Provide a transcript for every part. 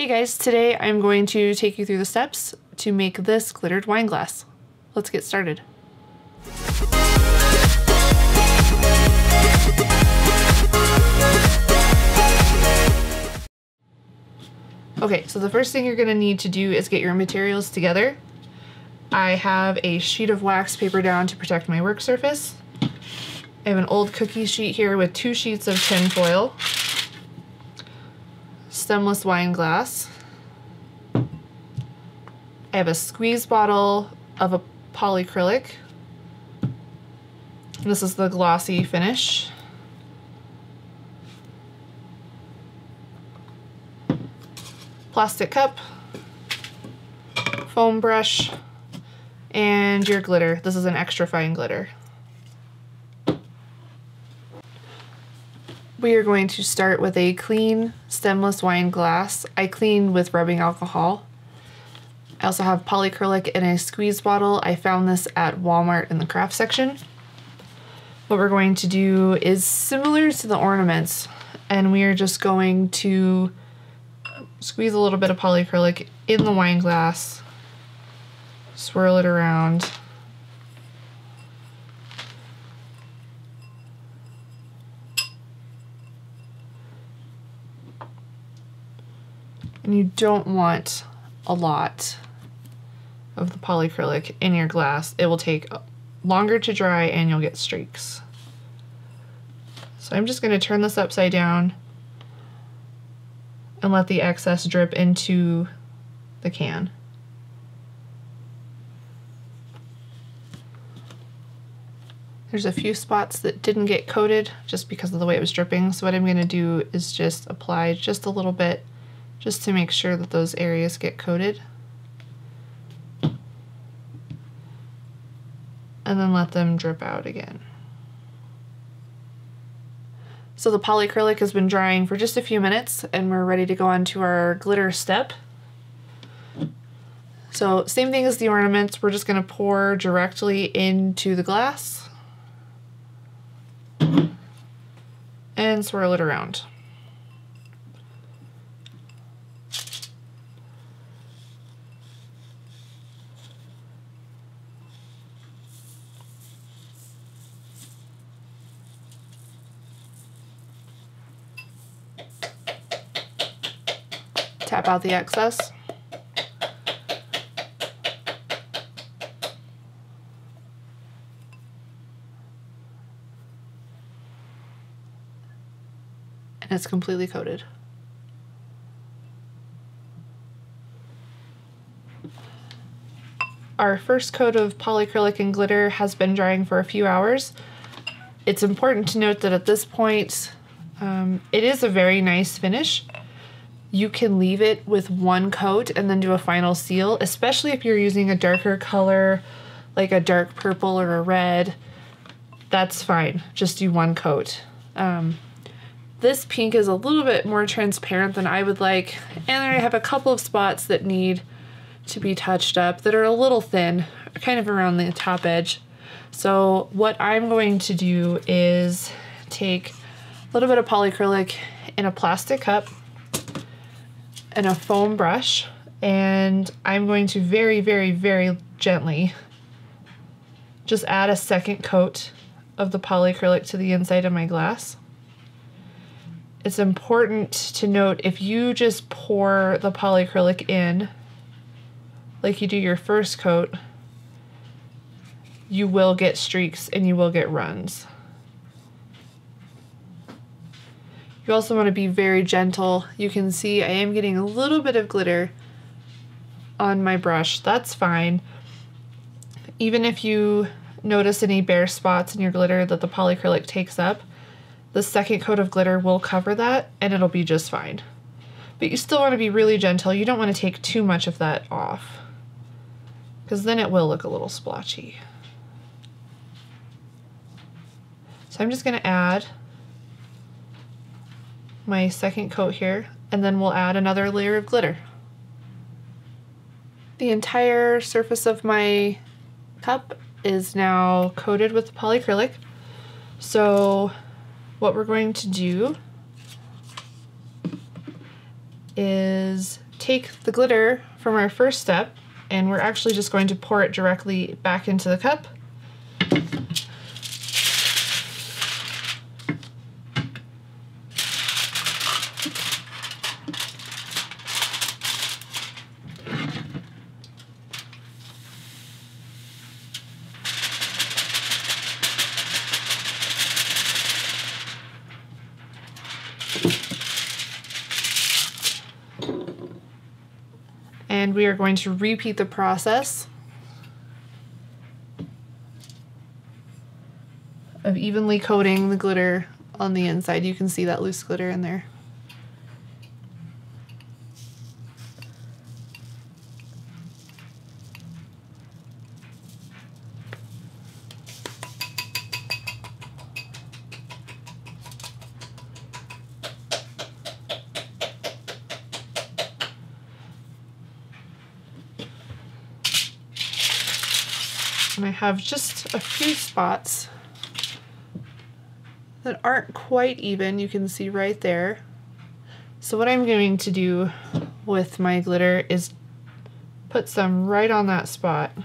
Hey guys, today I'm going to take you through the steps to make this glittered wine glass. Let's get started. Okay, so the first thing you're going to need to do is get your materials together. I have a sheet of wax paper down to protect my work surface. I have an old cookie sheet here with 2 sheets of tin foil, stemless wine glass. I have a squeeze bottle of a polycrylic. This is the glossy finish. Plastic cup, foam brush, and your glitter. This is an extra fine glitter. We are going to start with a clean stemless wine glass. I cleaned with rubbing alcohol. I also have polycrylic in a squeeze bottle. I found this at Walmart in the craft section. What we're going to do is similar to the ornaments, and we are just going to squeeze a little bit of polycrylic in the wine glass, swirl it around. And you don't want a lot of the polycrylic in your glass. It will take longer to dry and you'll get streaks. So I'm just going to turn this upside down and let the excess drip into the can. There's a few spots that didn't get coated just because of the way it was dripping. So what I'm going to do is just apply just a little bit just to make sure that those areas get coated. And then let them drip out again. So the polycrylic has been drying for just a few minutes and we're ready to go on to our glitter step. So same thing as the ornaments, we're just going to pour directly into the glass and swirl it around. Tap out the excess. And it's completely coated. Our first coat of polycrylic and glitter has been drying for a few hours. It's important to note that at this point, it is a very nice finish. You can leave it with one coat and then do a final seal, especially if you're using a darker color, like a dark purple or a red. That's fine, just do one coat. This pink is a little bit more transparent than I would like, and I have a couple of spots that need to be touched up that are a little thin, kind of around the top edge. So what I'm going to do is take a little bit of polycrylic in a plastic cup and a foam brush, and I'm going to very, very, very gently just add a second coat of the polycrylic to the inside of my glass. It's important to note, if you just pour the polycrylic in like you do your first coat, you will get streaks and you will get runs. You also want to be very gentle. You can see I am getting a little bit of glitter on my brush. That's fine. Even if you notice any bare spots in your glitter that the polycrylic takes up, the second coat of glitter will cover that and it'll be just fine. But you still want to be really gentle. You don't want to take too much of that off, because then it will look a little splotchy. So I'm just going to add my second coat here, and then we'll add another layer of glitter. The entire surface of my cup is now coated with polycrylic. So what we're going to do is take the glitter from our first step, and we're actually just going to pour it directly back into the cup. And we are going to repeat the process of evenly coating the glitter on the inside. You can see that loose glitter in there. And I have just a few spots that aren't quite even, you can see right there. So what I'm going to do with my glitter is put some right on that spot. I'm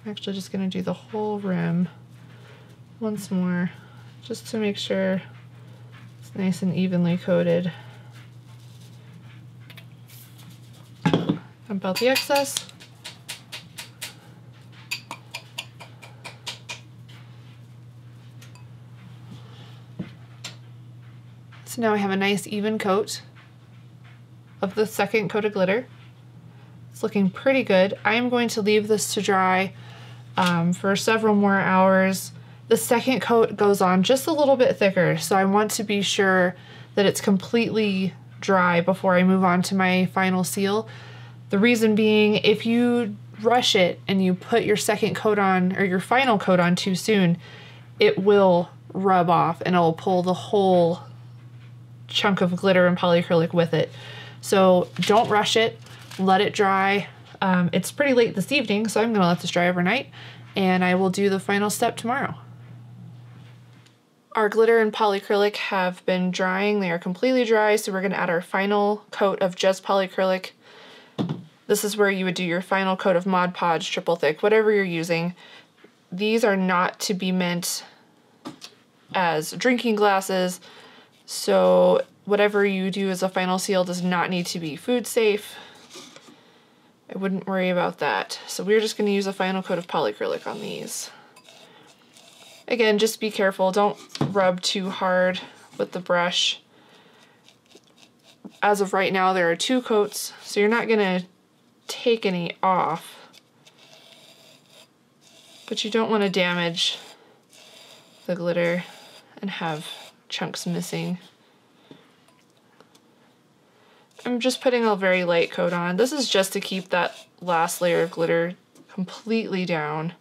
actually just going to do the whole rim once more, just to make sure it's nice and evenly coated. Dump out the excess. So now I have a nice even coat of the second coat of glitter. It's looking pretty good. I am going to leave this to dry for several more hours. The second coat goes on just a little bit thicker, so I want to be sure that it's completely dry before I move on to my final seal. The reason being, if you rush it and you put your second coat on, or your final coat on too soon, it will rub off and it'll pull the whole chunk of glitter and polycrylic with it. So don't rush it, let it dry. It's pretty late this evening, so I'm gonna let this dry overnight, and I will do the final step tomorrow. Our glitter and polycrylic have been drying. They are completely dry, so we're gonna add our final coat of just polycrylic. This is where you would do your final coat of Mod Podge triple thick, whatever you're using. These are not to be meant as drinking glasses, so whatever you do as a final seal does not need to be food safe. I wouldn't worry about that. So we're just going to use a final coat of polycrylic on these. Again, just be careful. Don't rub too hard with the brush. As of right now, there are 2 coats, so you're not going to take any off. But you don't want to damage the glitter and have chunks missing. I'm just putting a very light coat on. This is just to keep that last layer of glitter completely down,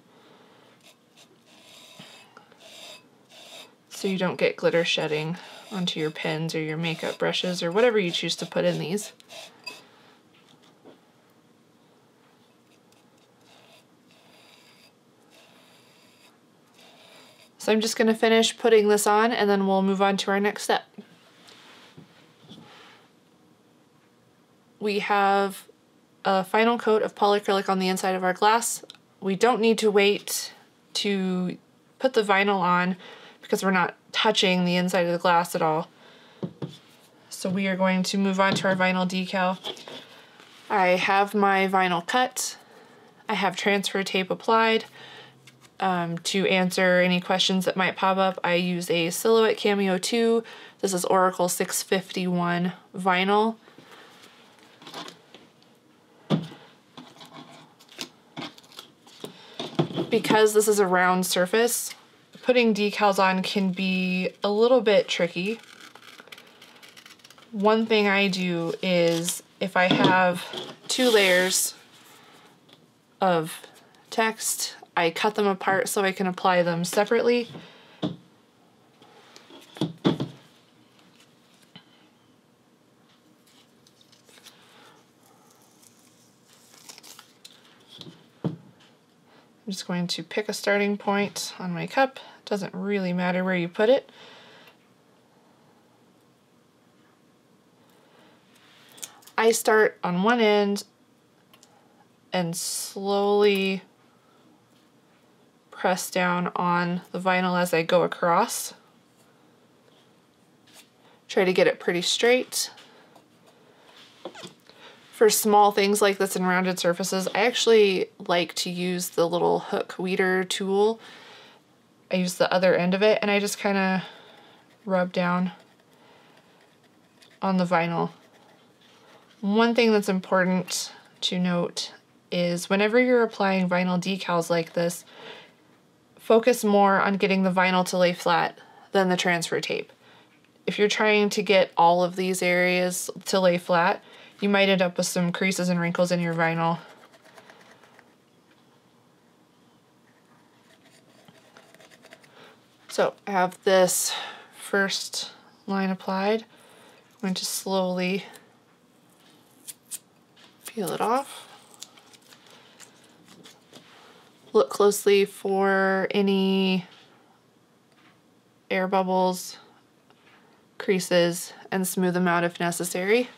so you don't get glitter shedding onto your pens or your makeup brushes or whatever you choose to put in these. So I'm just going to finish putting this on, and then we'll move on to our next step. We have a final coat of polycrylic on the inside of our glass. We don't need to wait to put the vinyl on because we're not touching the inside of the glass at all. So we are going to move on to our vinyl decal. I have my vinyl cut. I have transfer tape applied. To answer any questions that might pop up, I use a Silhouette Cameo 2. This is Oracle 651 vinyl. Because this is a round surface, putting decals on can be a little bit tricky. One thing I do is, if I have 2 layers of text, I cut them apart so I can apply them separately. I'm just going to pick a starting point on my cup. Doesn't really matter where you put it. I start on one end and slowly press down on the vinyl as I go across. Try to get it pretty straight. For small things like this and rounded surfaces, I actually like to use the little hook weeder tool. I use the other end of it and I just kind of rub down on the vinyl. One thing that's important to note is whenever you're applying vinyl decals like this, focus more on getting the vinyl to lay flat than the transfer tape. If you're trying to get all of these areas to lay flat, you might end up with some creases and wrinkles in your vinyl. So I have this first line applied. I'm going to slowly peel it off. Look closely for any air bubbles, creases, and smooth them out if necessary.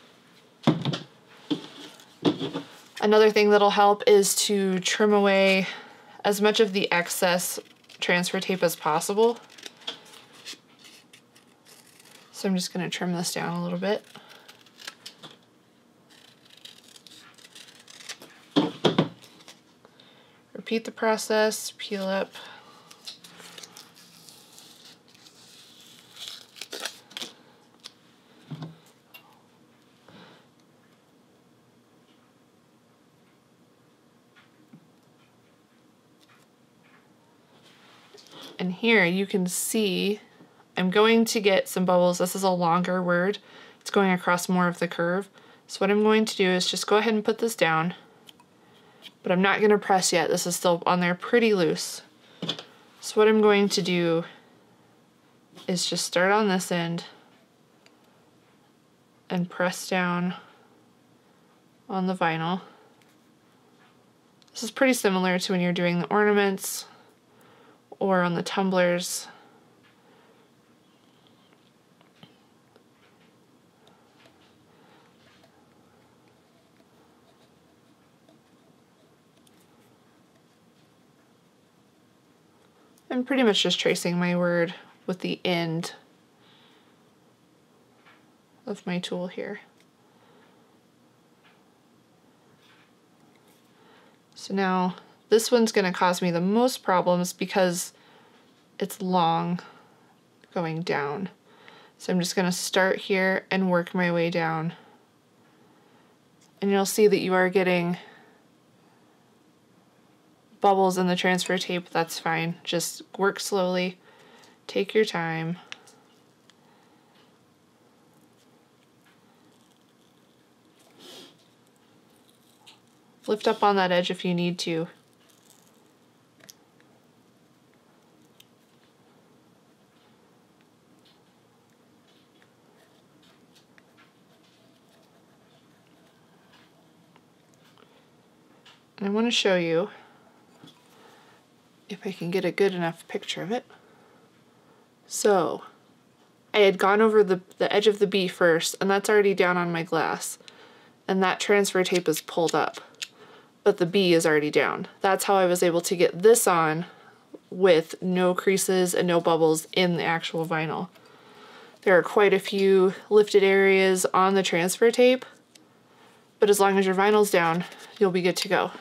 Another thing that'll help is to trim away as much of the excess transfer tape as possible. So I'm just going to trim this down a little bit. Repeat the process, peel up. And here you can see I'm going to get some bubbles. This is a longer word. It's going across more of the curve. So what I'm going to do is just go ahead and put this down, but I'm not going to press yet. This is still on there pretty loose. So what I'm going to do is just start on this end and press down on the vinyl. This is pretty similar to when you're doing the ornaments or on the tumblers. I'm pretty much just tracing my word with the end of my tool here. So now this one's going to cause me the most problems because it's long going down. So I'm just going to start here and work my way down. And you'll see that you are getting bubbles in the transfer tape. That's fine. Just work slowly. Take your time. Lift up on that edge if you need to. And I want to show you if I can get a good enough picture of it. So I had gone over the edge of the bee first, and that's already down on my glass. And that transfer tape is pulled up, but the bee is already down. That's how I was able to get this on with no creases and no bubbles in the actual vinyl. There are quite a few lifted areas on the transfer tape, but as long as your vinyl's down, you'll be good to go.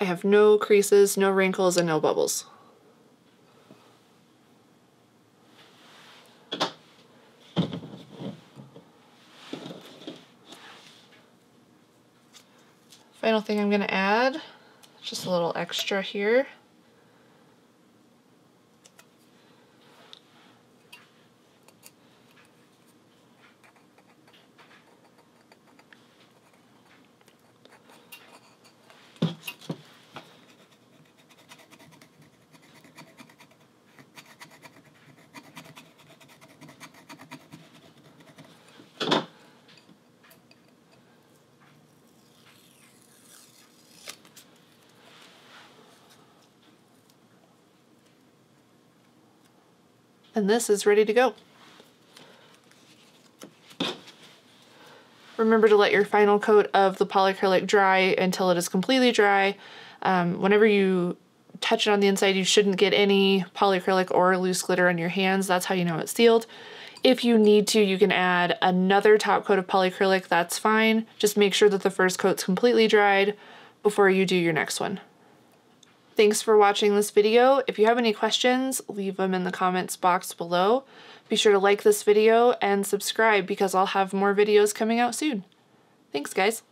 I have no creases, no wrinkles, and no bubbles. Final thing I'm going to add, just a little extra here. and this is ready to go. Remember to let your final coat of the polycrylic dry until it is completely dry. Whenever you touch it on the inside, you shouldn't get any polycrylic or loose glitter on your hands. That's how you know it's sealed. If you need to, you can add another top coat of polycrylic, that's fine. Just make sure that the first coat's completely dried before you do your next one. Thanks for watching this video. If you have any questions, leave them in the comments box below. Be sure to like this video and subscribe because I'll have more videos coming out soon. Thanks, guys.